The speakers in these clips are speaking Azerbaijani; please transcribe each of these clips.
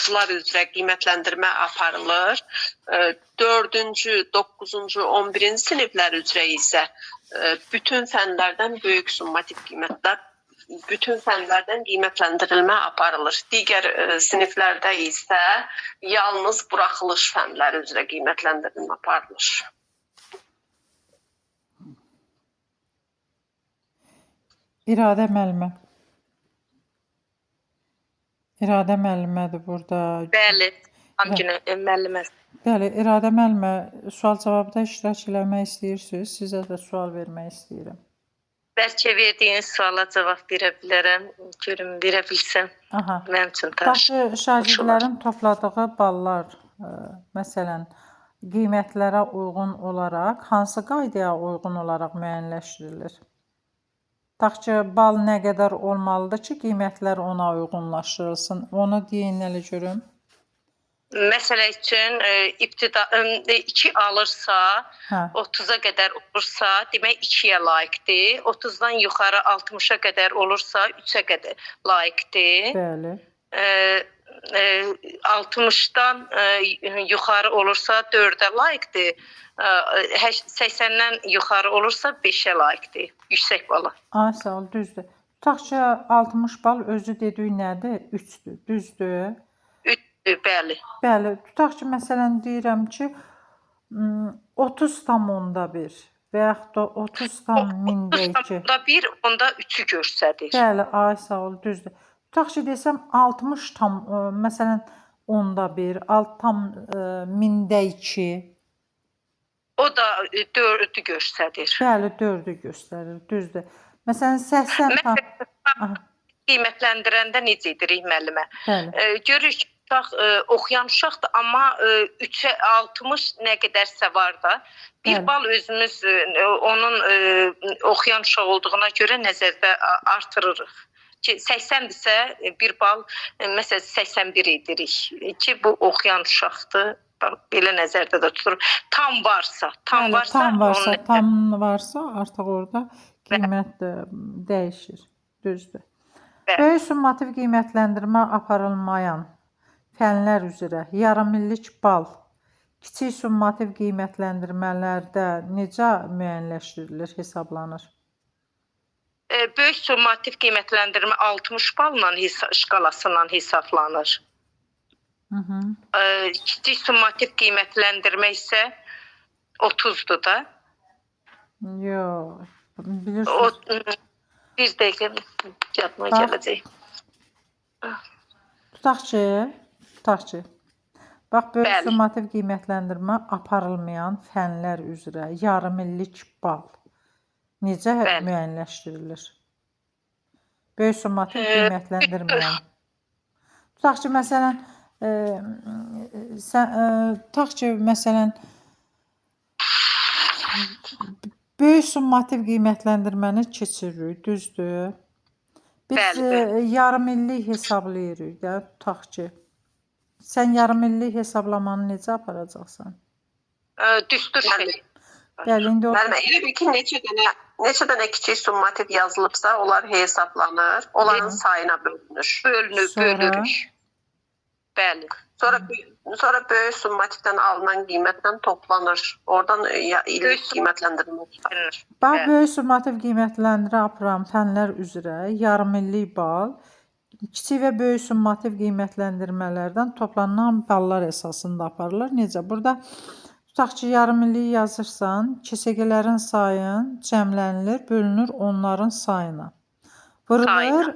yazılar üzrə qiymətləndirmə aparılır. 4-cü, 9-cu, 11-ci siniflər üzrə isə bütün fənlərdən böyük summativ qiymətlər, bütün fənlərdən qiymətləndirilmə aparılır. Digər siniflərdə isə yalnız buraxılış fənləri üzrə qiymətləndirilmə aparılır. İradə müəllimə. İradə müəllimədir burada. Bəli, müəllimə. Bəli, İradə müəllimə, sual-cavabda iştirak eləmək istəyirsiniz. Sizə də sual vermək istəyirəm. Bəlkə verdiyiniz suala cavab verə bilərəm. Görüm, verə bilsəm. Mənim üçün şagirdlərin topladığı ballar, məsələn, qiymətlərə uyğun olaraq, hansı qaydaya uyğun olaraq müəyyənləşdirilir? Tutaq ki, bal nə qədər olmalıdır ki, qiymətlər ona uyğunlaşdırılsın? Onu deyin, elə görüm. Məsələ üçün, 2 alırsa, 30-a qədər olursa, demək 2-yə layiqdir. 30-dan yuxarı 60-a qədər olursa, 3-ə qədər layiqdir. Bəli. 60-dan yuxarı olursa 4-ə layiqdir. 80-dən yuxarı olursa 5-ə layiqdir. Yüksək bala. Ay, sağ ol, düzdür. Tutaq ki, 60 bal özü dediyi nədir? 3-dür, düzdür? 3-dür, bəli. Bəli, tutaq ki, məsələn, deyirəm ki, 30,1 və yaxud da 30,2. 30,1, onda 3-ü göstərir. Bəli, ay, sağ ol, düzdür. Tutaq ki, desəm 60 tam, məsələn, 10,1, 6,2. O da 4-ü göstərir. Bəli, 4-ü göstərir, düzdür. Məsələn, 80 tam... Qiymətləndirəndə necə edirik müəllimə? Bəli. Görürük ki, oxuyan uşaqdır, amma 3-ə 60 nə qədərsə var da. Bir bal özümüz onun oxuyan uşaq olduğuna görə nəzərdə artırırıq. Ki, 80-dirsə bir bal, məsələn, 81 edirik ki, bu oxuyan uşaqdır. Belə nəzərdə də tutulur. Tam varsa, artıq orada qiymət dəyişir. Düzdür. Böyük summativ qiymətləndirmə aparılmayan fənlər üzrə yarımillik bal kiçik summativ qiymətləndirmələrdə necə müəyyənləşdirilir, hesablanır? Böyük summativ qiymətləndirmə 60 balla şkalasından hesablanır. Kiçik summativ qiymətləndirmə isə 30-dur da. Yox, bilirsiniz. Bir dəqiqə yadıma gələcək. Tutaq ki, bax, böyük summativ qiymətləndirmə aparılmayan fənlər üzrə yarımillik bal necə müəyyənləşdirilir? Böyük summativ qiymətləndirməyən. Tutaq ki, məsələn, böyük summativ qiymətləndirməni keçiririk, düzdür? Biz yarımillik hesablayırıq da, tutaq ki. Sən yarımillik hesablamanı necə aparacaqsan? Düzdür. Müəllimə, elə bil ki, neçə dənə kiçik summativ yazılıbsa, onlar hesablanır, onların sayına bölünür. Bölünür. Bəli. Sonra böyük summativdən alınan qiymətlə toplanır. Oradan illik qiymətləndirmə çıxarılır. Bax, böyük summativ qiymətləndirmə aparılan fənlər üzrə yarımillik bal kiçik və böyük summativ qiymətləndirmələrdən toplanan ballar əsasında aparılır. Necə? Burada tutaq ki, yarımilliyi yazırsan, kəsəgələrin sayın cəmlənilir, bölünür onların sayına. Vurulur,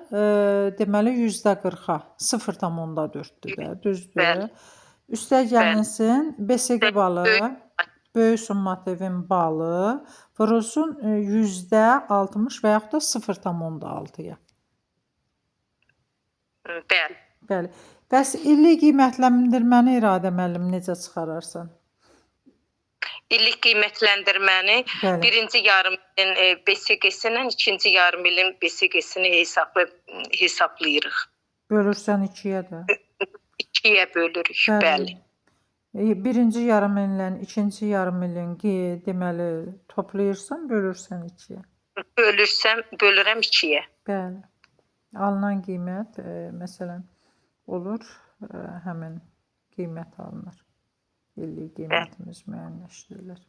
deməli, %40-a, 0,4-dür də, düzdür. Üstə gəlinsin, BSQ balı, böyük summativin balı vurulsun %60 və yaxud da 0,6-ya. Bəli. Bəs illik qiymətləndirməni İradə müəllim necə çıxararsan? İllik qiymətləndirməni birinci yarım ilin BSQ-sindən ikinci yarım ilin BSQ-sini hesablayırıq. Bölürsən 2-yə də? 2-yə bölürük, bəli. Birinci yarım illə ikinci yarım ilin deməli toplayırsan, bölürsən 2-yə? Bölürəm 2-yə. Bəli. Alınan qiymət, məsələn, olur həmin qiymət alınır. İllik Bəli, qiymətimiz müəyyənləşdirilir.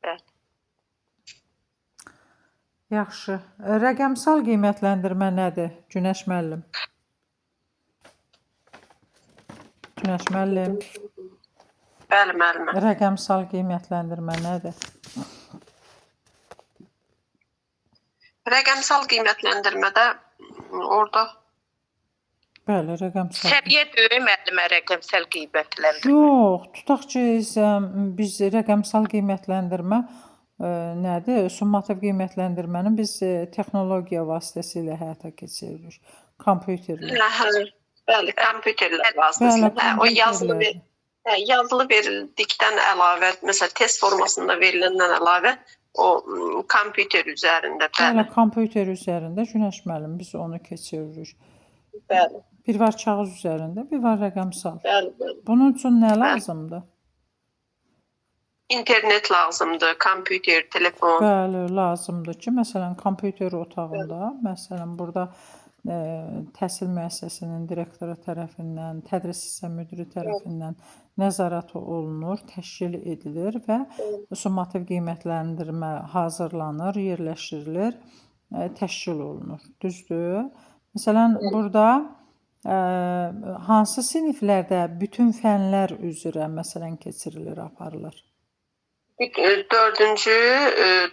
bəli. Yaxşı. Rəqəmsal qiymətləndirmə nədir, Günəş müəllim? Günəş müəllim, Bəli, müəllimə. rəqəmsal qiymətləndirmə nədir? Rəqəmsal qiymətləndirmədə orada Bəli, rəqəmsal. Səviyyə deyil müəllimə rəqəmsal qiymətləndirmə. Yox, tutaq ki, biz rəqəmsal qiymətləndirmə nədir? Summativ qiymətləndirməni biz texnologiya vasitəsilə həyata keçiririk. Kompüterlə. bəli, kompüterlər Bəli, vasitəsilə. O kompüterlə. yazılı verildikdən əlavə, məsələn, test formasında veriləndən əlavə o kompüter üzərində, Bəli, bəli. kompüter üzərində Günəş müəllim biz onu keçiririk. Bəli, Bir var kağız üzərində, bir var rəqəmsal. bəli, bəli. Bunun üçün nə Bəli. lazımdır? İnternet lazımdır, kompüter, telefon. Bəli, lazımdır ki, məsələn, kompüter otağında, məsələn, burada təhsil müəssisəsinin direktoru tərəfindən, tədris hissə müdiri tərəfindən nəzarət olunur, təşkil edilir və summativ qiymətləndirmə hazırlanır, yerləşdirilir, təşkil olunur. Düzdür? Məsələn, burada hansı siniflərdə bütün fənlər üzrə məsələn keçirilir, aparılır? 4-cü,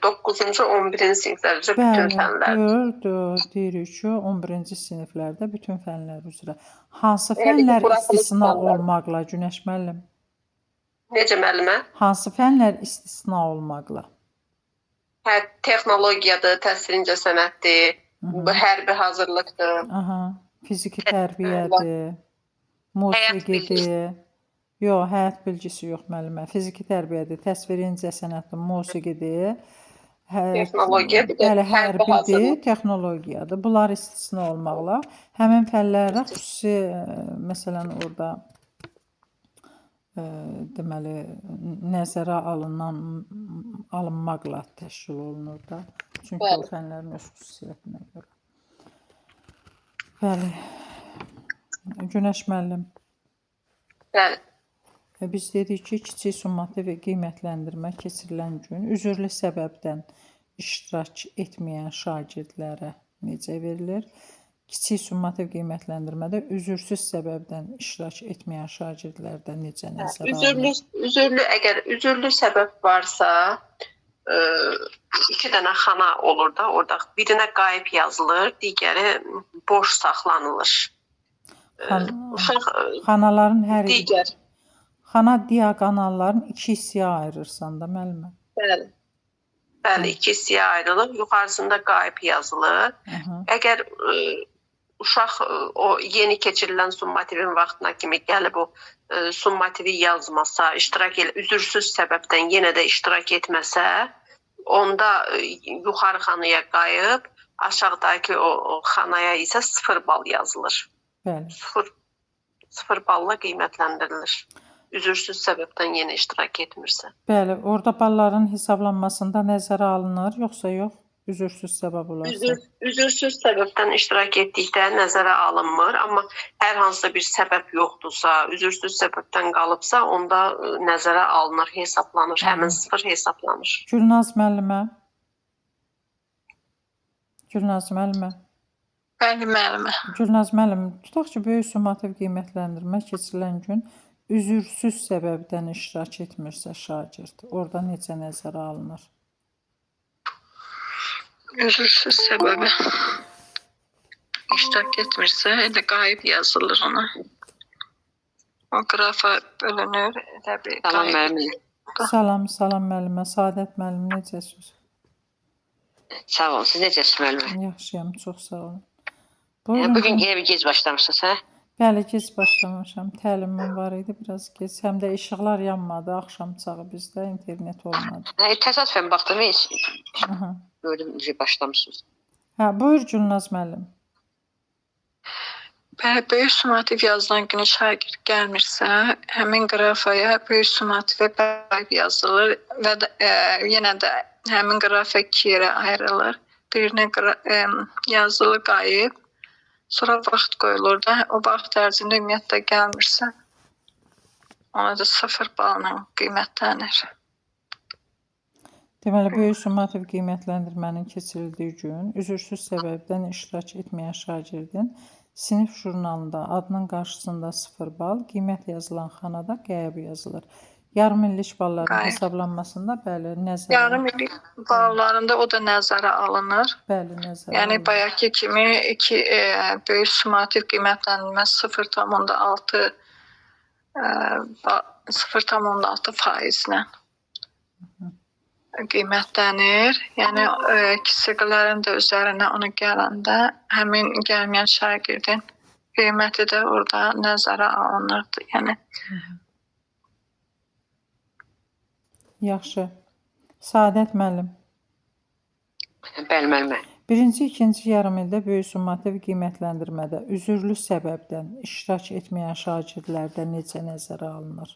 9-cu, 11-ci siniflər üzrə bütün fənlər. 4, deyirik ki, 11-ci siniflərdə bütün fənlər üzrə. Hansı Yəni, fənlər buraxılış istisna fənlər. olmaqla, Günəş müəllim? Necə müəllimə? Hansı fənlər istisna olmaqla? Texnologiyadır, təhsil incəsənətdir, hərbi hazırlıqdır. Aha, fiziki tərbiyədir, musiqidir. Yox, həyat bilgisi yox müəllimə. Fiziki tərbiyədir, təsviri incəsənətdir, musiqidir. Texnologiya, bir də Bəli, hərbi hərbidir, hazırlıq. texnologiyadır. Bunlar istisna olmaqla həmin fənlərdə xüsusi məsələn orada deməli nəzərə alınmaqla təşkil olunur da. Çünki o fənlərin öz xüsusiyyətinə görə. Bəli. Günəş müəllim. Bəli. Biz dedik ki, kiçik summativ qiymətləndirmə keçirilən gün üzürlü səbəbdən iştirak etməyən şagirdlərə necə verilir? Kiçik summativ qiymətləndirmədə üzürsüz səbəbdən iştirak etməyən şagirdlərdə necə nəzərə alınır? Əgər üzürlü səbəb varsa, 2 dənə xana olur da, orada birinə qayıb yazılır, digəri boş saxlanılır. Xanaların hər Digər. xana diaqonalların 2 hissəyə ayırırsan da müəllimə. Bəli. Bəli, 2 hissəyə ayrılıb, yuxarısında qayıb yazılır. Əgər uşaq o yeni keçirilən summativin vaxtına kimi gəlib o summativi yazmasa, üzürsüz səbəbdən yenə də iştirak etməsə, onda yuxarı xanaya qayıb, aşağıdakı o xanaya isə 0 bal yazılır. Bəli. 0 balla qiymətləndirilir. Üzürsüz səbəbdən yenə iştirak etmirsə. Bəli, orada balların hesablanmasında nəzərə alınır, yoxsa yox? Üzürsüz səbəb olarsa. Üzürsüz səbəbdən iştirak etdikdə nəzərə alınmır, amma hər hansısa bir səbəb yoxdursa, üzürsüz səbəbdən qalıbsa, onda nəzərə alınır, hesablanır, həmin 0 hesablanır. Gülnaz müəllimə. Gülnaz müəllimə. Bəli, müəllimə. Gülnaz müəllim, tutaq ki, böyük summativ qiymətləndirmə keçirilən gün üzürsüz səbəbdən iştirak etmirsə şagird, orada necə nəzərə alınır? Üzürsüz səbəbi iştirak etmirsə, elə qayıb yazılır ona. O qrafa bölünür, elə bir Salam müəllim. Salam müəllimə. Saadət müəllim, necəsiniz? Sağ olun. Siz necəsiniz müəllimə? Yaxşıyam, çox sağ olun. Bugün yenə bir gec başlamışsınız, hə? Bəli, gec başlamışam. Təlimim var idi, biraz gec. Həm də işıqlar yanmadı, axşam çağı bizdə internet olmadı. Təsadüfən baxdım, Aha. gördüm başlamışsınız. Hə, buyur Gülnaz müəllim. Böyük summativ yazılan günü şagird gəlmirsə, həmin qrafaya böyük summativə qayıb yazılır və yenə də həmin qrafa 2 yerə ayrılır. Birinə yazılı qayıb, Sonra vaxt qoyulur da, o vaxt ərzində ümumiyyətlə gəlmirsə, ona da 0 balla qiymətlənir. Deməli, böyük summativ qiymətləndirmənin keçirildiyi gün üzürsüz səbəbdən iştirak etməyən şagirdin sinif jurnalında adının qarşısında 0 bal, qiymət yazılan xanada qəyab yazılır. Yarım illik balların Qayıb. hesablanmasında bəli, nəzərə. Yarım illik ballarında o da nəzərə alınır. Bəli, nəzərə. Yəni alınır. bayaqki kimi böyük summativ qiymətləndirmə 0,6 0,6% qiymətlənir. Yəni kisəqələrin də üzərinə onu gələndə həmin gəlməyən şagirdin qiyməti də orada nəzərə alınırdı. Yəni Yaxşı. Saadət müəllim. Bəli, müəllimə. Birinci, ikinci yarım ildə böyük summativ qiymətləndirmədə üzürlü səbəbdən iştirak etməyən şagirdlərdə necə nəzərə alınır?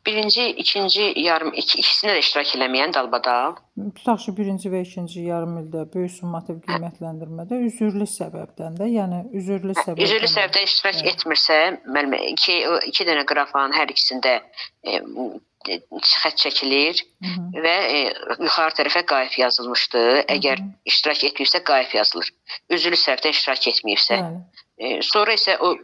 Birinci, ikinci yarım, ikisində də iştirak eləməyən dalbadal. Tutaq ki, birinci və ikinci yarım ildə böyük summativ qiymətləndirmədə üzürlü səbəbdən də, yəni üzürlü səbəbdən. Üzürlü səbəbdən iştirak etmirsə, müəllimə, iki dənə qrafanın hər ikisində xətt çəkilir və yuxarı tərəfə qayıb yazılmışdır. Əgər iştirak etməyibsə, qayıb yazılır. Üzürlü səbəbdən iştirak etməyibsə. Sonra isə o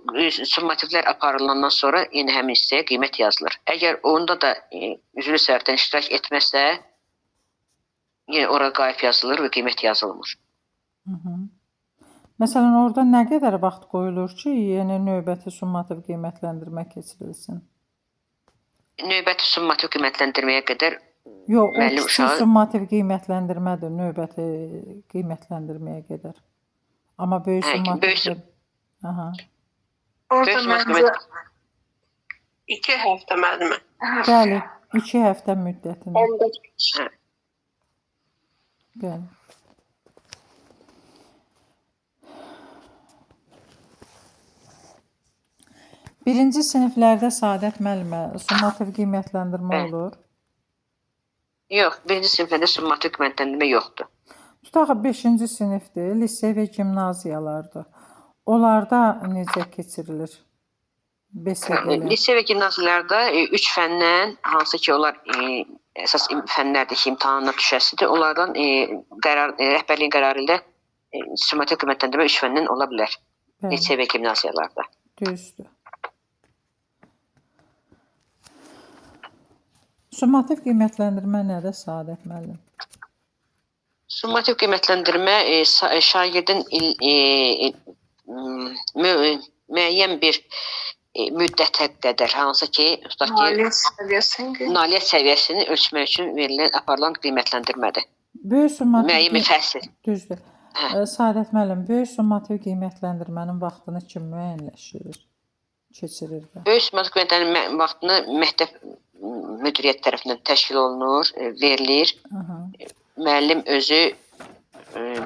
summativlər aparılandan sonra yenə həmin hissəyə qiymət yazılır. Əgər onda da üzürlü səbəbdən iştirak etməzsə, yenə ora qayıb yazılır və qiymət yazılmır. Məsələn, orada nə qədər vaxt qoyulur ki, yeni növbəti summativ qiymətləndirmə keçirilsin? Növbəti summativ qiymətləndirməyə qədər Yox, o kiçik summativ qiymətləndirmədir növbəti qiymətləndirməyə qədər. Amma böyük summativ... orada məncə 2 həftə müəllimə. Bəli, 2 həftə müddətində. Bəli. Birinci siniflərdə Saadət müəllimə summativ qiymətləndirmə olur? Yox, birinci siniflərdə summativ qiymətləndirmə yoxdur. Tutaq 5-ci sinifdir, lisey və gimnaziyalardır. Onlarda necə keçirilir? Lisey və gimnaziyalarda 3 fəndən, hansı ki onlar əsas fənlərdir ki, imtahanına düşəsidir, onlardan rəhbərliyin qərarı ilə summativ qiymətləndirmə 3 fəndən ola bilər. Lisey və gimnaziyalarda. Düzdür. Summativ qiymətləndirmə nədir Saadət müəllim? Summativ qiymətləndirmə şagirdin müəyyən bir müddətə qədər, hansı ki, nailiyyət səviyyəsini ölçmək üçün verilən, aparılan qiymətləndirmədir. Müəyyən bir fəsil. Düzdür. Saadət müəllim, böyük summativ qiymətləndirmənin vaxtını kim müəyyənləşdirir, keçirir? Böyük summativ qiymətləndirmə vaxtını məktəb müdiriyyət tərəfindən təşkil olunur, verilir. Müəllim özü,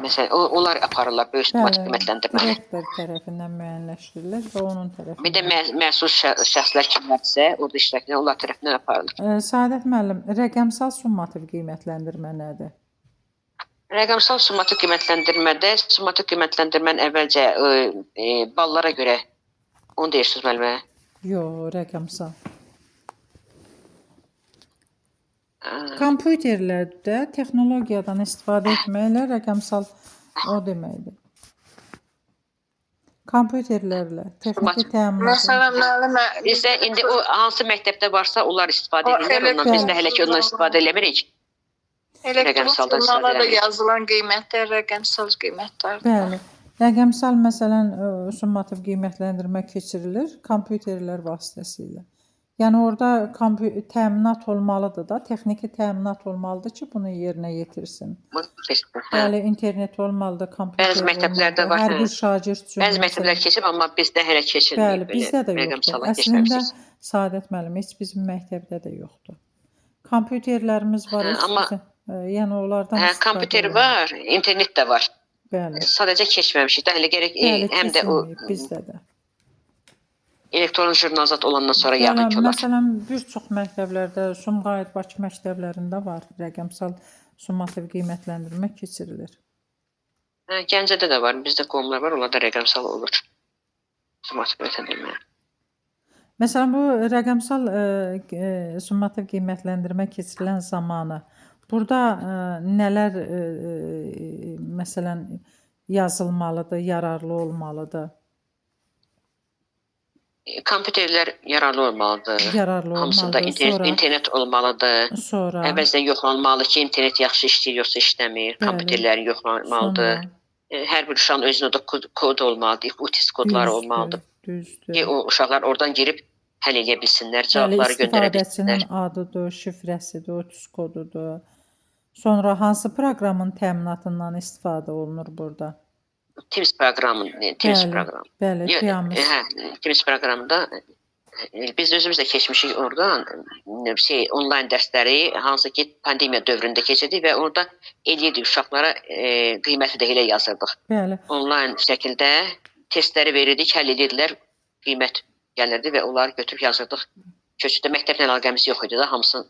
məsələn, onlar aparırlar böyük summativ qiymətləndirməni. Rəhbər tərəfindən müəyyənləşdirilir və onun tərəfindən. Bir də məsul şəxslər kimlərdirsə, orada iştirak edən onlar tərəfindən aparılır. Saadət müəllim, rəqəmsal summativ qiymətləndirmə nədir? Rəqəmsal summativ qiymətləndirmədə, summativ qiymətləndirmənin əvvəlcə ballara görə, onu deyirsiniz müəllimə? Yox, rəqəmsal. Kompüterlərdə texnologiyadan istifadə etməklə rəqəmsal o deməkdir. Kompüterlərlə texniki təminat. Məsələn, müəllimə, bizdə indi o hansı məktəbdə varsa onlar istifadə edirlər, ondan biz də hələ ki ondan istifadə eləmirik. Elektron jurnalda yazılan qiymətlər rəqəmsal qiymətlərdir. Bəli. Rəqəmsal məsələn summativ qiymətləndirmə keçirilir kompüterlər vasitəsilə. Yəni orada təminat olmalıdır da, texniki təminat olmalıdır ki, bunu yerinə yetirsin. Bəli, internet olmalıdır, kompüter olmalıdır. Bəzi məktəblərdə var. Hər bir şagird üçün. Bəzi məktəblər keçib, amma bizdə hələ keçilməyib. Bəli, bizdə də yoxdur. Əslində, Saadət müəllim, heç bizim məktəbdə də yoxdur. Kompüterlərimiz var. Amma yəni onlardan kompüter var, internet də var. Bəli. Sadəcə keçməmişik də, hələ gərək həm də o bizdə də. Elektron jurnalzat olandan sonra yəqin ki olar. Məsələn, bir çox məktəblərdə, Sumqayıt, Bakı məktəblərində var rəqəmsal summativ qiymətləndirmə keçirilir. Gəncədə də var, bizdə qomlar var, onlarda rəqəmsal olur. Summativ ötənilmə. Məsələn, bu rəqəmsal summativ qiymətləndirmə keçirilən zamanı burada nələr məsələn yazılmalıdır, yararlı olmalıdır? Kompüterlər yararlı olmalıdır. Yararlı Hamısında olmalıdır. Sonra internet olmalıdır. sonra Əvvəlcədən yoxlanmalı ki, internet yaxşı işləyir, yoxsa işləmir. Bəli. Kompüterləri yoxlanmalıdır. sonra Hər bir uşağın özünə də kod olmalıdır, utis kodları olmalıdır. düzdür. Ki o uşaqlar oradan girib həll edə bilsinlər, Bəli, cavabları göndərə istifadəçinin bilsinlər. adıdır, şifrəsidir, utis kodudur. Sonra hansı proqramın təminatından istifadə olunur burada? Teams proqramı, Teams proqramı. Bəli, Teams. Teams proqramında biz özümüz də keçmişik oradan onlayn dərsləri, hansı ki pandemiya dövründə keçirdik və orada eləyirdik uşaqlara qiyməti də elə yazırdıq. Bəli. Onlayn şəkildə testləri verirdik, həll edirdilər, qiymət gəlirdi və onları götürüb yazırdıq. Köçüdə məktəblə əlaqəmiz yox idi da, hamısı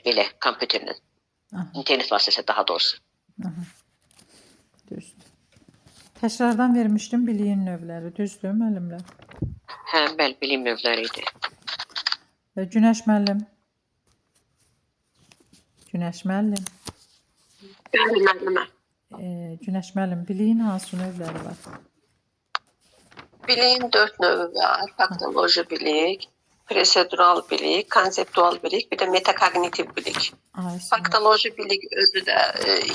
belə kompüterlə, internet vasitəsilə daha doğrusu. Düzdür. Təkrardan vermişdim biliyin növləri, düzdür müəllimlər? Bəli, bilim növləri idi. Günəş müəllim. Günəş müəllim. Bəli, müəllimə. Günəş müəllim, biliyin hansı növləri var? Biliyin 4 növü var. Faktoloji bilik, prosedural bilik, konseptual bilik, bir də metakognitiv bilik. Faktoloji bilik özü də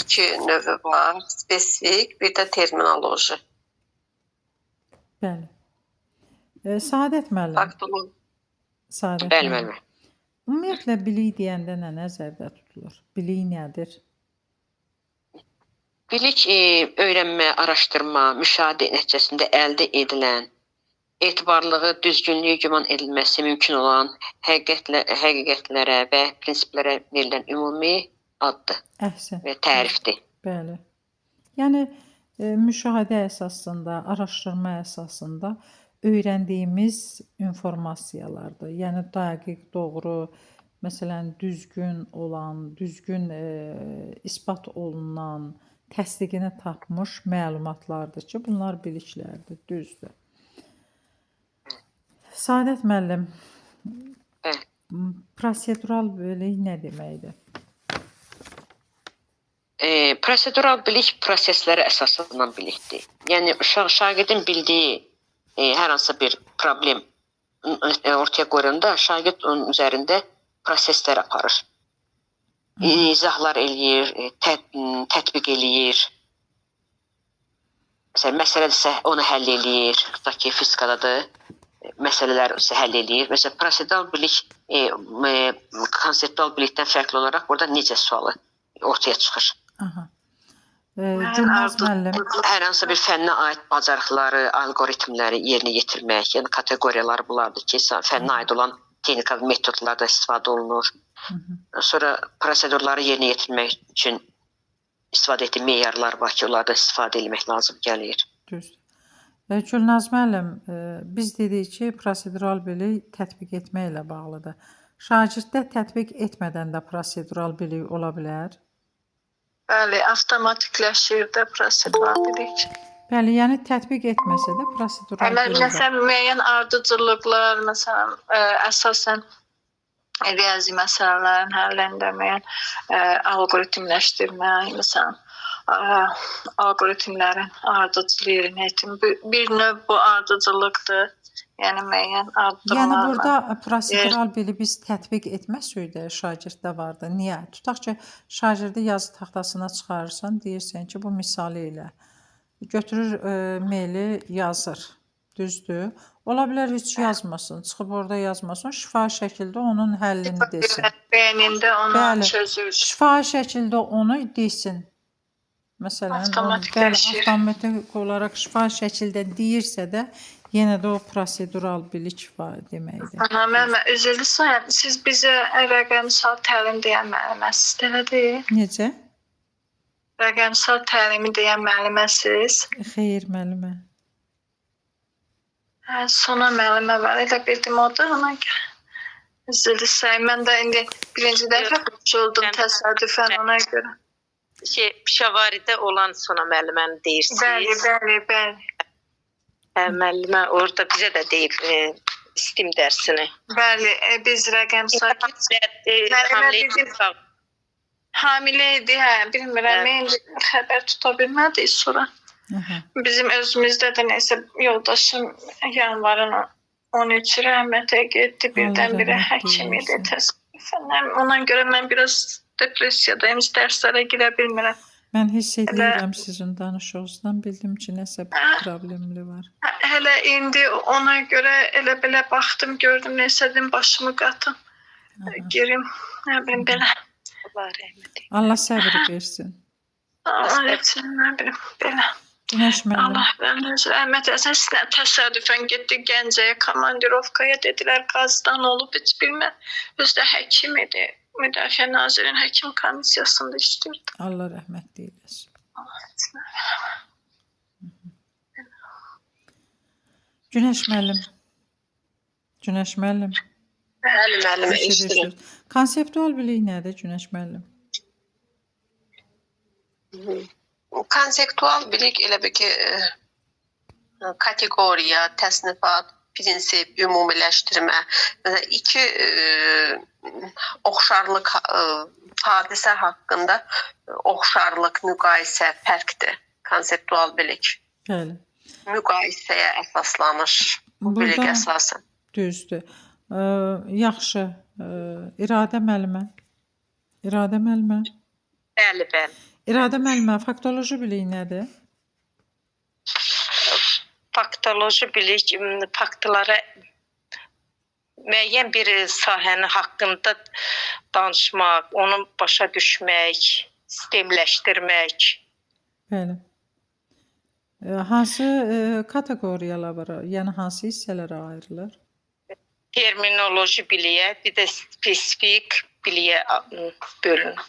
2 növü var. Spesifik, bir də terminoloji. Bəli. Səadət müəllim. Faktoloji. Səadət Bəli, müəllim. müəllim. Ümumiyyətlə bilik deyəndə nə nəzərdə tutulur? Bilik nədir? Bilik öyrənmə, araşdırma, müşahidə nəticəsində əldə edilən, etibarlılığı, düzgünlüyü güman edilməsi mümkün olan həqiqətlərə və prinsiplərə verilən ümumi addır Əhsən. və tərifdir. Bəli. Yəni müşahidə əsasında, araşdırma əsasında öyrəndiyimiz informasiyalardır. Yəni dəqiq, doğru, məsələn düzgün olan, düzgün isbat olunan, təsdiqini tapmış məlumatlardır ki, bunlar biliklərdir, düzdür. Səadət müəllim, prosedural bilik nə deməkdir? Prosedural bilik proseslərə əsaslanan bilikdir. Yəni şagirdin bildiyi hər hansı bir problem ortaya qoyanda şagird onun üzərində proseslər aparır. İzahlar eləyir, tətbiq eləyir. Məsələn, məsələdirsə onu həll eləyir. Tutaq ki, fizikadadır, məsələlər isə həll eləyir. Məsələn, prosedural bilik konseptual bilikdən fərqli olaraq burada necə sualı ortaya çıxır. Gülnaz müəllim. Hər hansı bir fənnə aid bacarıqları, algoritmləri yerinə yetirmək, yəni kateqoriyalar bunlardır ki, fənnə aid olan texnika metodlarda istifadə olunur. Sonra prosedurları yerinə yetirmək üçün istifadə etdiyi meyarlar var ki, onlardan istifadə etmək lazım gəlir. Düzdür. Gülnaz müəllim, biz dedik ki, prosedural bilik tətbiq etməklə bağlıdır. Şagirddə tətbiq etmədən də prosedural bilik ola bilər? Bəli, avtomatikləşir də prosedural bilik. Bəli, yəni tətbiq etməsə də prosedural bilik. Məsələn, müəyyən ardıcıllıqlar, məsələn, əsasən riyazi məsələlərin həllində müəyyən algoritmləşdirmə, məsələn, algoritmlərin ardıcıl yerinə yetirmə. Bir növ bu ardıcıllıqdır. Yəni müəyyən addımlarla. Yəni burada prosedural bili biz tətbiq etməsək də şagirddə vardı. Niyə? Tutaq ki, şagirdi yazı taxtasına çıxarırsan, deyirsən ki, bu misali ilə. Götürür maili yazır. Düzdür? Ola bilər heç yazmasın, çıxıb orada yazmasın, şifahi şəkildə onun həllini desin. Beynində onu çözür. Şifahi şəkildə onu desin. Məsələn, avtomatik olaraq şifahi şəkildə deyirsə də, yenə də o prosedural bilik var deməkdir. Müəllimə, üzrlü sayın, siz bizə rəqəmsal təlim deyən müəlliməsiz, elədir? Necə? Rəqəmsal təlimi deyən müəlliməsiz? Xeyr, müəllimə. Sona müəllimə var, elə bildim o da ona görə. Üzrlü sayın, mən də indi birinci dəfə uçuldum təsadüfən ona görə. Pişavaridə olan Sona müəlliməni deyirsiniz. Bəli. Müəllimə orada bizə də deyib STEM dərsini. Bəli, biz rəqəmsal hamilə idi, bilmirəm, indi xəbər tuta bilmədik sonra. Bizim özümüzdə də nəsə yoldaşım yanvarın 13-ü rəhmətə getdi, birdən-birə həkim idi təsadüfən. Ona görə mən biraz depressiyadayım, dərslərə girə bilmirəm. Mən hiss edirəm sizin danışığınızdan, bildim ki, nəsə bir problemli var. Hələ indi ona görə elə-belə baxdım, gördüm, nəsədim başımı qatım, girim, nə bilim, belə. Allah səbir versin. Allah üçün, nə bilim, belə. Günəş müəllim. Allah rəhmət eləsin. Sizlə təsadüfən getdik Gəncəyə, komandirovkaya, dedilər qazdan olub, heç bilməm. Özdə həkim idi, Müdafiə Nazirinin həkim komissiyasında işləyirdi. Allah rəhmət eyləsin. Günəş müəllim. Günəş müəllim. Bəli, müəllimə eşidirəm. Konseptual bilik nədir Günəş müəllim? Konseptual bilik elə bir ki, kateqoriya, təsnifat, prinsip, ümumiləşdirmə, iki oxşarlıq, hadisə haqqında oxşarlıq, müqayisə, fərqdir. Konseptual bilik. Bəli. Müqayisəyə əsaslanır bu bilik əsasən. Düzdür. Yaxşı. İradə müəllimə. İradə müəllimə. Bəli. İradə müəllimə, faktoloji bilik nədir? Faktoloji bilik faktlara müəyyən bir sahənin haqqında danışmaq, onu başa düşmək, sistemləşdirmək. Bəli. Hansı kateqoriyalar var? Yəni hansı hissələrə ayrılır? Terminoloji biliyə, bir də spesifik biliyə bölünür.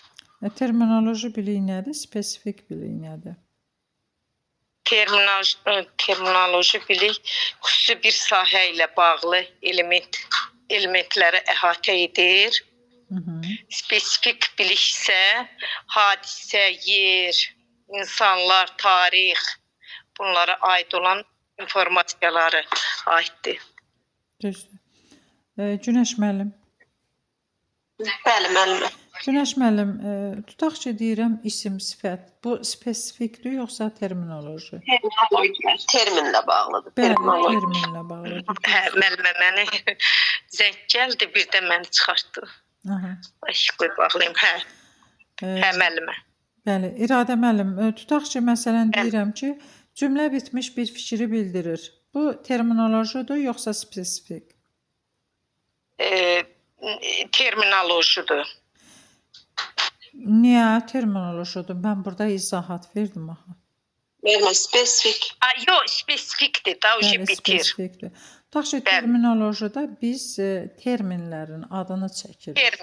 Terminoloji bilik nədir? Spesifik bilik nədir? Terminoloji bilik xüsusi bir sahə ilə bağlı elementləri əhatə edir. Spesifik bilik isə hadisə, yer, insanlar, tarix, bunlara aid olan informasiyaları aiddir. Düzdür. Günəş müəllim. Bəli, müəllimə. Günəş müəllim, tutaq ki, deyirəm isim, sifət. Bu spesifikdir yoxsa terminoloji? Terminlə bağlıdır. Bəli, terminlə bağlıdır. Müəllimə məni zəng gəldi, bir də məni çıxartdı. Qoy bağlayayım. Müəllimə. Bəli, İradə müəllim, tutaq ki, məsələn deyirəm ki, cümlə bitmiş bir fikri bildirir. Bu terminolojidir yoxsa spesifik? Terminolojidir. Niyə terminolojidir? Mən burada izahat verdim axı. Vermə, spesifik. Yox, spesifikdir, da ucu bitir. Spesifikdir. Tutaq ki, terminolojida biz terminlərin adını çəkirik.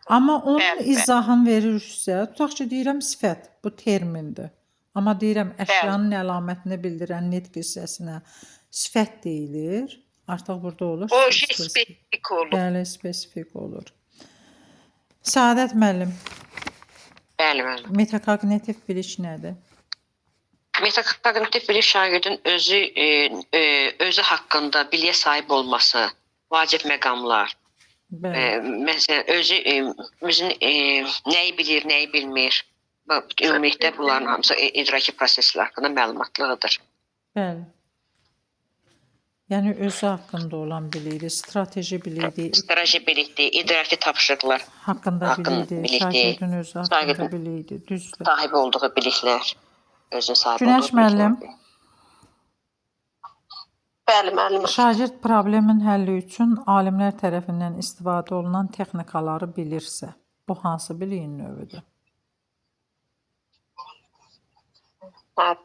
Amma onun izahını veririksə, tutaq ki, deyirəm sifət, bu termindir. Amma deyirəm əşyanın əlamətini bildirən nitq hissəsinə sifət deyilir. Artıq burada olur. O spesifik olur. Bəli, spesifik olur. Səadət müəllim. Bəli, müəllim. Metakognitiv bilik nədir? Metakognitiv bilik şagirdin özü haqqında biliyə sahib olması, vacib məqamlar. Məsələn, özü nəyi bilir, nəyi bilmir. Ümumilikdə bunların hamısı idraki proseslər haqqında məlumatlığıdır. Bəli. Yəni özü haqqında olan bilikdir, strateji bilikdir. Strateji bilikdir, idraki tapşırıqlar haqqında bilikdir, şagirdin özü haqqında bilikdir, düzdür. Sahibi olduğu biliklər, özünün sahibi Günəş müəllim. Bəli, müəllim. Şagird problemin həlli üçün alimlər tərəfindən istifadə olunan texnikaları bilirsə, bu hansı biliyin növüdür?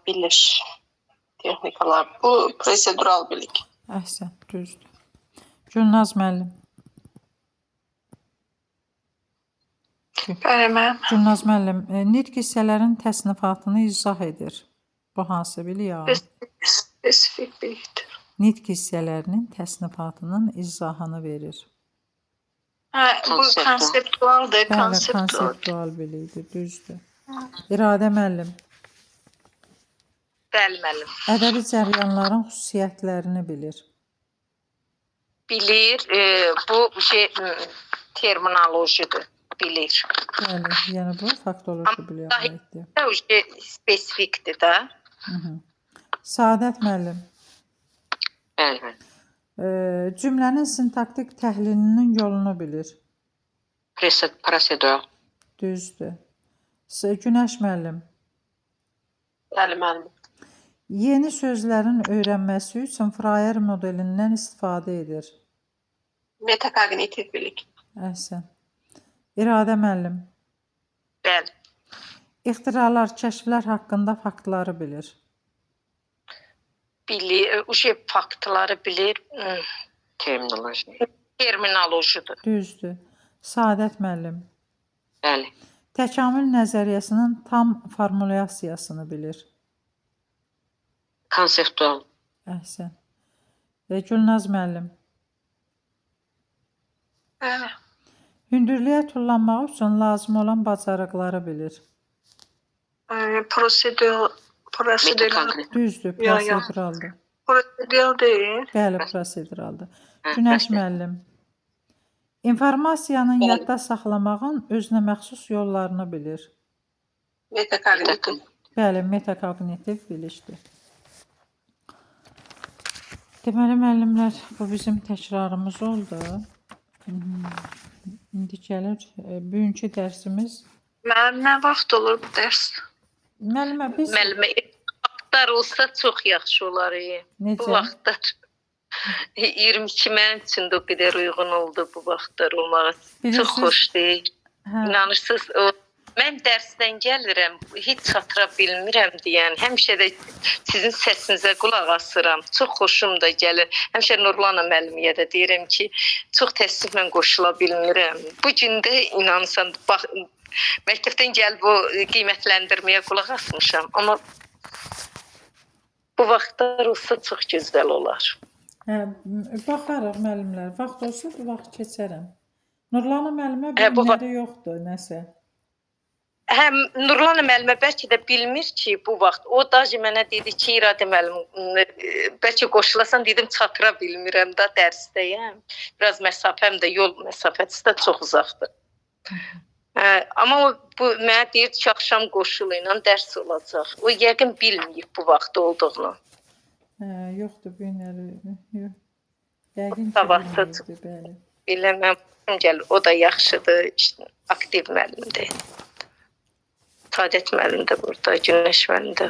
Bilir. Texnikalar. Bu prosedural bilik. Əhsən, düzdür. Gülnaz müəllim. Gülnaz müəllim, nitq hissələrin təsnifatını izah edir. Bu hansı bilik? Spesifik bilikdir. Nitq hissələrinin təsnifatının izahını verir. Bu konseptualdır, konseptual bilikdir, düzdür. İradə müəllim, Bəli müəllim. ədəbi cərəyanların xüsusiyyətlərini bilir. Bilir, bu terminolojidir, bilir. Bəli, yəni bu faktoloji biliyə aiddir. O spesifikdir də. Səadət müəllim, Bəli. cümlənin sintaktik təhlilinin yolunu bilir. Prosedur. Düzdür. Günəş müəllim, Bəli müəllim. yeni sözlərin öyrənməsi üçün Freyer modelindən istifadə edir. Metakognitiv bilik. Əhsən. İradə müəllim, Bəli. ixtiralar, kəşflər haqqında faktları bilir. Bilir, faktları bilir. Terminoloji. Terminolojidir. Düzdür. Səadət müəllim, Bəli. təkamül nəzəriyyəsinin tam formulyasiyasını bilir. Konseptual. Əhsən. Gülnaz müəllim, Bəli. hündürlüyə tullanmaq üçün lazım olan bacarıqları bilir. Prosedur. Metakognitiv. Düzdür, Ya, ya. proseduraldır. Prosedur deyil. Bəli, proseduraldır. Günəş müəllim, informasiyanın yadda saxlamağın özünə məxsus yollarını bilir. Metakognitiv. Bəli, metakognitiv bilikdir. Deməli müəllimlər, bu bizim təkrarımız oldu. İndi gəlir bugünkü dərsimiz. Mənim nə vaxt olur bu dərs? Müəllimə biz Müəllimə vaxtlar olsa çox yaxşı olar. Bu necə? vaxtlar 22 mənim üçün də o qədər uyğun oldu bu vaxtlar olmağa. Çox Bilirsiniz- xoşdur. Hə, İnanırsınız, mən dərsdən gəlirəm, heç çatıra bilmirəm deyən, həmişə də sizin səsinizə qulaq asıram. Çox xoşum da gəlir. Həmişə Nurlana müəlliməyə də deyirəm ki, çox təəssüflə qoşula bilmirəm. Bu gün də inanırsan, bax məktəbdən gəlib o qiymətləndirməyə qulaq asmışam, amma bu vaxtlar olsa çox gözəl olar. hə, baxarıq müəllimlər. Vaxt olsa bu vaxt keçərəm. Nurlana müəllimə Hə, bu bilmələri yoxdur nəsə. Həm Nurlana müəllimə bəlkə də bilmir ki, bu vaxt o daji mənə dedi ki, İradə müəllim, bəlkə qoşulasan, dedim çatıra bilmirəm da dərsdəyəm. Biraz məsafəm də, yol məsafəsi də çox uzaqdır. Amma o bu mənə deyir ki, axşam qoşulu ilə dərs olacaq. O yəqin bilməyib bu vaxt olduğunu. Yoxdur bu günləri. Yox. Yəqin ki, Savadlıdır. bilmirdi, bəli. Biləməm, gəl, o da yaxşıdır, işte, aktiv müəllimdir. Sadət müəllim də burada, Günəş müəllim də.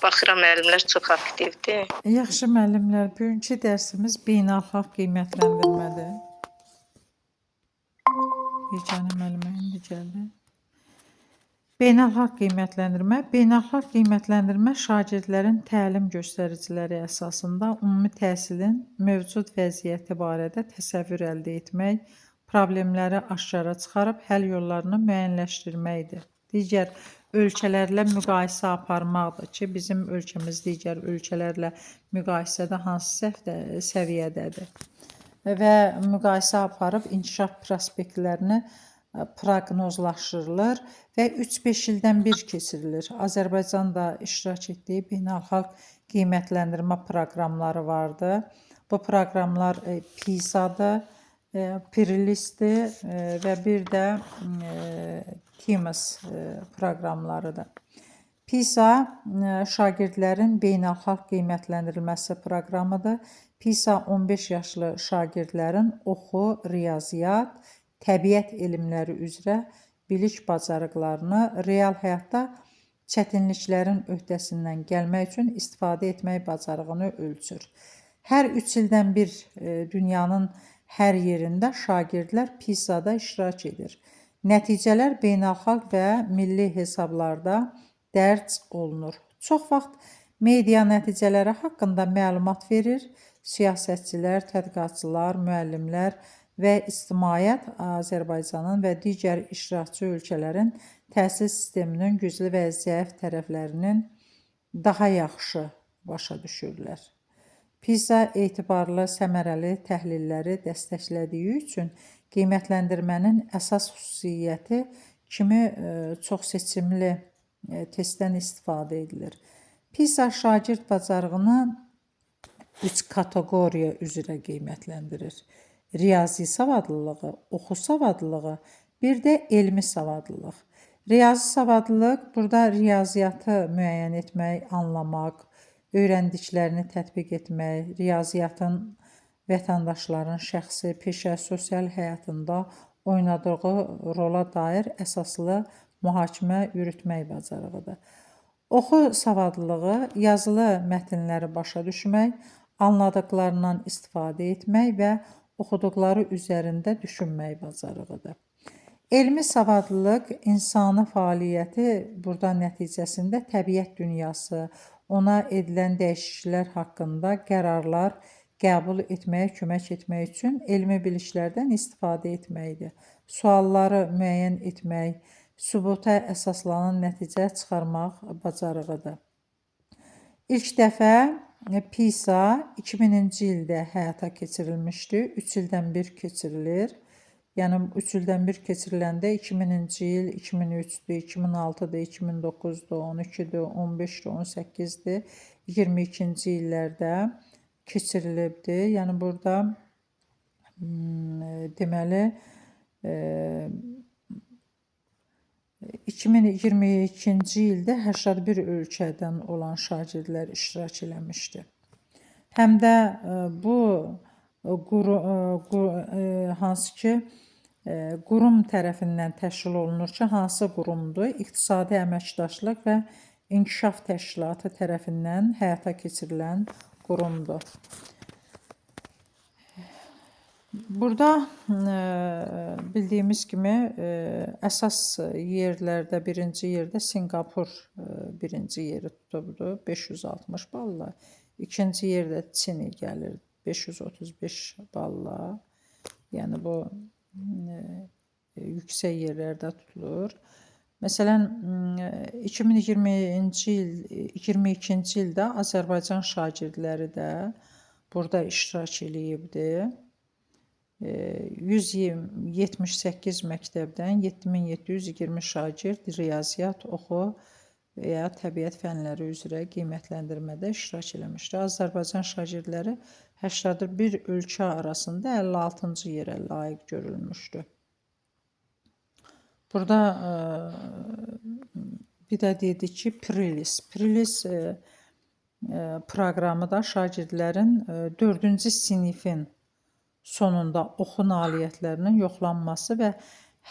Baxıram müəllimlər çox aktivdir. Yaxşı müəllimlər, bugünkü dərsimiz beynəlxalq qiymətləndirmədir. Yeganə müəllimə indi gəldi. Beynəlxalq qiymətləndirmə şagirdlərin təlim göstəriciləri əsasında ümumi təhsilin mövcud vəziyyəti barədə təsəvvür əldə etmək, problemləri aşkara çıxarıb həll yollarını müəyyənləşdirməkdir. Digər ölkələrlə müqayisə aparmaqdır ki, bizim ölkəmiz digər ölkələrlə müqayisədə hansı səviyyədədir. Və müqayisə aparıb inkişaf prospektlərini proqnozlaşdırılır və 3-5 ildən bir keçirilir. Azərbaycan da iştirak etdiyi beynəlxalq qiymətləndirmə proqramları vardı. Bu proqramlar PISA-dır, Pirilisdir və bir də TIMAS proqramlarıdır. PISA şagirdlərin beynəlxalq qiymətləndirilməsi proqramıdır. PISA 15 yaşlı şagirdlərin oxu, riyaziyyat, təbiət elmləri üzrə bilik bacarıqlarını real həyatda çətinliklərin öhdəsindən gəlmək üçün istifadə etmək bacarığını ölçür. Hər 3 ildən bir dünyanın hər yerində şagirdlər PISA-da iştirak edir. Nəticələr beynəlxalq və milli hesablarda dərc olunur. Çox vaxt media nəticələri haqqında məlumat verir. Siyasətçilər, tədqiqatçılar, müəllimlər və ictimaiyyət Azərbaycanın və digər iştirakçı ölkələrin təhsil sisteminin güclü və zəif tərəflərinin daha yaxşı başa düşürlər. PISA etibarlı, səmərəli təhlilləri dəstəklədiyi üçün qiymətləndirmənin əsas xüsusiyyəti kimi çox seçimli testdən istifadə edilir. PISA şagird bacarığını 3 kateqoriya üzrə qiymətləndirir. Riyazi savadlılığı, oxu savadlılığı, bir də elmi savadlılıq. Riyazi savadlılıq burada riyaziyyatı müəyyən etmək, anlamaq, öyrəndiklərini tətbiq etmək, riyaziyyatın vətəndaşların şəxsi, peşə, sosial həyatında oynadığı rola dair əsaslı mühakimə yürütmək bacarığıdır. Oxu savadlılığı yazılı mətnləri başa düşmək, anladıqlarından istifadə etmək və oxuduqları üzərində düşünmək bacarığıdır. Elmi savadlılıq insani fəaliyyəti burada nəticəsində təbiət dünyası, ona edilən dəyişikliklər haqqında qərarlar qəbul etməyə kömək etmək üçün elmi biliklərdən istifadə etməkdir. Sualları müəyyən etmək, sübuta əsaslanan nəticə çıxarmaq bacarığıdır. İlk dəfə PISA 2000-ci ildə həyata keçirilmişdi. 3 ildən bir keçirilir. Yəni 3 ildən bir keçiriləndə 2000-ci il, 2003-dür, 2006-dır, 2009-dur, 12-dir, 15-dir, 18-dir, 22-ci illərdə keçirilibdi. Yəni burada deməli 2022-ci ildə 81 ölkədən olan şagirdlər iştirak eləmişdi. Həm də bu hansı ki qurum tərəfindən təşkil olunur ki, hansı qurumdur? İqtisadi Əməkdaşlıq və İnkişaf Təşkilatı tərəfindən həyata keçirilən qurumdur. Burada bildiyimiz kimi əsas yerlərdə birinci yerdə Sinqapur birinci yeri tutubdu 560 balla. İkinci yerdə Çin gəlir 535 balla. Yəni bu yüksək yerlərdə tutulur. Məsələn 2022-ci ildə Azərbaycan şagirdləri də burada iştirak eləyibdi. 178 məktəbdən 7720 şagird riyaziyyat, oxu və ya təbiət fənləri üzrə qiymətləndirmədə iştirak eləmişdir. Azərbaycan şagirdləri 81 ölkə arasında 56-cı yerə layiq görülmüşdür. Burada bir də dedik ki, PRILIS proqramı da şagirdlərin 4-cü sinifin sonunda oxu nailiyyətlərinin yoxlanması və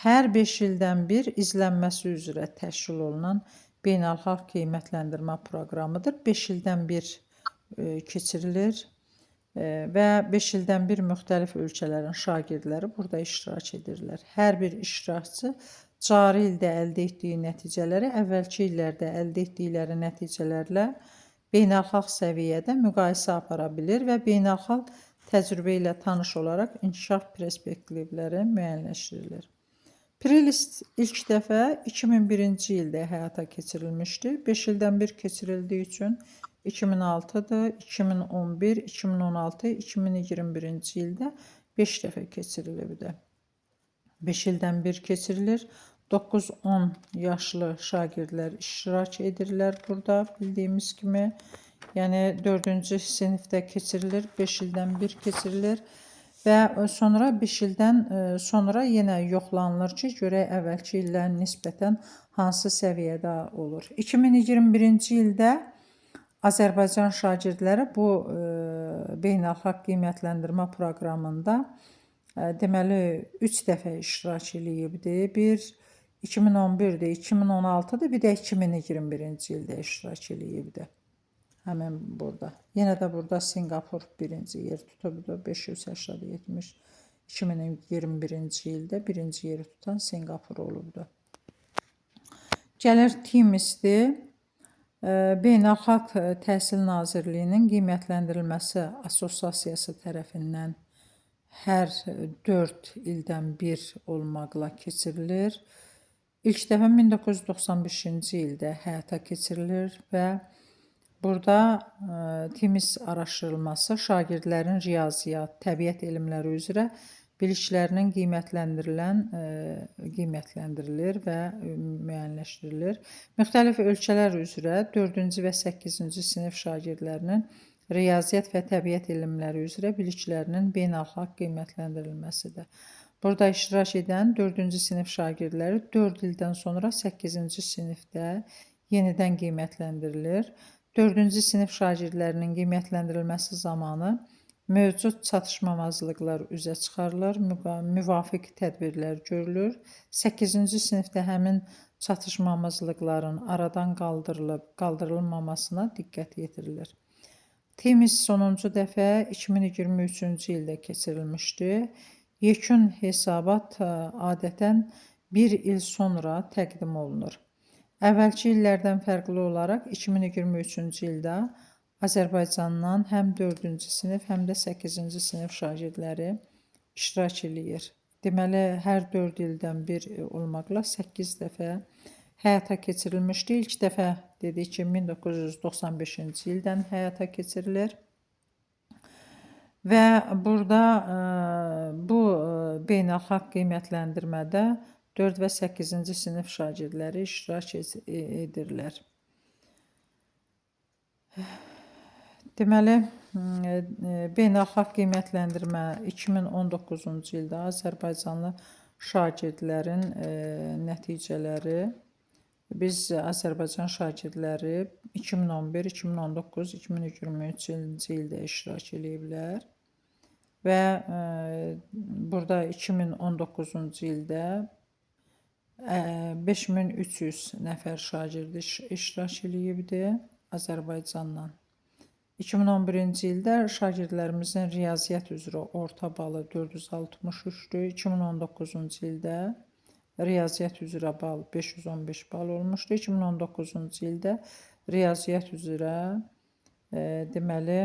hər 5 ildən bir izlənməsi üzrə təşkil olunan beynəlxalq qiymətləndirmə proqramıdır. 5 ildən bir keçirilir və 5 ildən bir müxtəlif ölkələrin şagirdləri burada iştirak edirlər. Hər bir iştirakçı cari ildə əldə etdiyi nəticələri əvvəlki illərdə əldə etdikləri nəticələrlə beynəlxalq səviyyədə müqayisə apara bilir və beynəlxalq təcrübə ilə tanış olaraq inkişaf perspektivləri müəyyənləşdirilir. PRILIS ilk dəfə 2001-ci ildə həyata keçirilmişdi. 5 ildən bir keçirildiyi üçün 2006-dır, 2011, 2016, 2021-ci ildə 5 dəfə keçirilibdi. 5 ildən bir keçirilir. 9-10 yaşlı şagirdlər iştirak edirlər burada bildiyimiz kimi. Yəni 4-cü sinifdə keçirilir, 5 ildən bir keçirilir və sonra 5 ildən sonra yenə yoxlanılır ki, görək əvvəlki illərin nisbətən hansı səviyyədə olur. 2021-ci ildə Azərbaycan şagirdləri bu beynəlxalq qiymətləndirmə proqramında deməli 3 dəfə iştirak eləyibdi. Bir 2011-dir, 2016-dır, bir də 2021-ci ildə iştirak eləyibdi. Həmin burada. Yenə də burada Sinqapur birinci yer tutubdu. 580-70. 2021-ci ildə birinci yeri tutan Sinqapur olubdu. Gəlir TIMIS-dir. Beynəlxalq Təhsil Nazirliyinin qiymətləndirilməsi Assosiasiyası tərəfindən hər 4 ildən bir olmaqla keçirilir. İlk dəfə 1995-ci ildə həyata keçirilir və burada TIMIS araşdırılması şagirdlərin riyaziyyat, təbiət elmləri üzrə biliklərinin qiymətləndirilir və müəyyənləşdirilir. Müxtəlif ölkələr üzrə 4-cü və 8-ci sinif şagirdlərinin riyaziyyat və təbiət elmləri üzrə biliklərinin beynəlxalq qiymətləndirilməsidir. Burada iştirak edən 4-cü sinif şagirdləri 4 ildən sonra 8-ci sinifdə yenidən qiymətləndirilir. 4-cü sinif şagirdlərinin qiymətləndirilməsi zamanı mövcud çatışmamazlıqlar üzə çıxarılır, müvafiq tədbirlər görülür. 8-ci sinifdə həmin çatışmamazlıqların aradan qaldırılmamasına diqqət yetirilir. TİMİS sonuncu dəfə 2023-cü ildə keçirilmişdi. Yekun hesabat adətən bir il sonra təqdim olunur. Əvvəlki illərdən fərqli olaraq 2023-cü ildə Azərbaycandan həm 4-cü sinif, həm də 8-ci sinif şagirdləri iştirak edir. Deməli, hər 4 ildən bir olmaqla 8 dəfə həyata keçirilmişdi. İlk dəfə dedik ki, 1995-ci ildən həyata keçirilir. Və burada bu beynəlxalq qiymətləndirmədə 4 və 8-ci sinif şagirdləri iştirak edirlər. Deməli, beynəlxalq qiymətləndirmə 2019-cu ildə Azərbaycanlı şagirdlərin nəticələri, biz Azərbaycan şagirdləri 2011, 2019, 2023-cü ildə iştirak ediblər və burada 2019-cu ildə 5300 nəfər şagird iştirak edibdi Azərbaycandan. 2011-ci ildə şagirdlərimizin riyaziyyat üzrə orta balı 463-dür. 2019-cu ildə riyaziyyat üzrə bal 515 bal olmuşdu. 2019-cu ildə riyaziyyat üzrə deməli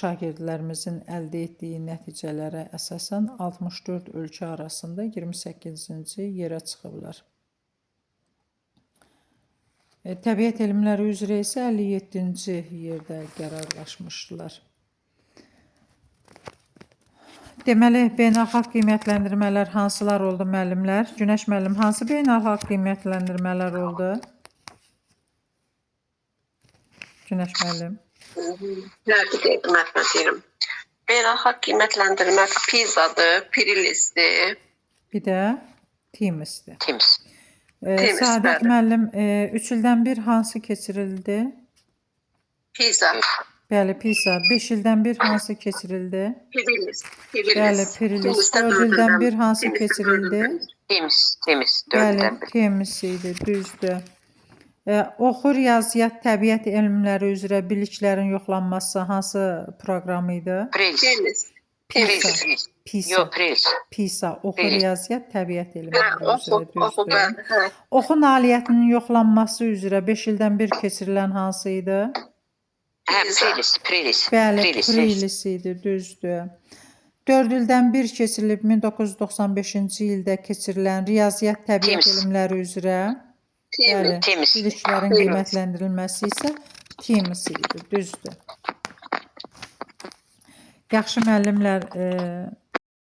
şagirdlərimizin əldə etdiyi nəticələrə əsasən 64 ölkə arasında 28-ci yerə çıxıblar. Təbiət elmləri üzrə isə 57-ci yerdə qərarlaşmışdılar. Deməli, beynəlxalq qiymətləndirmələr hansılar oldu müəllimlər? Günəş müəllim, hansı beynəlxalq qiymətləndirmələr oldu? Günəş müəllim. Nədir deyim, məhvə deyim. Beynəlxalq qiymətləndirmə PISA-dır, PIRLS-dir. Bir də TİMİS-dir. TİMİS. Səadət müəllim, 3 ildən bir hansı keçirildi? PISA. Bəli, PISA. 5 ildən bir hansı keçirildi? PIRLS. Bəli, PIRLS. 4 ildən bir hansı keçirildi? TİMİS. 4 Bəli, ildən bir. TİMİS idi, düzdür. Oxu riyaziyyat, təbiət elmləri üzrə biliklərin yoxlanması hansı proqram idi? PIRLS. PISA, oxu riyaziyyat, təbiət elmləri üzrə, Oxu, düzdür. Oxu nailiyyətinin yoxlanması üzrə 5 ildən bir keçirilən hansı idi? PIRLS. Bəli, PIRLS idi, düzdür. 4 ildən bir keçirilib 1995-ci ildə keçirilən riyaziyyat, təbiət elmləri üzrə biliklərin qiymətləndirilməsi isə TİMİS idi, düzdür. Yaxşı müəllimlər,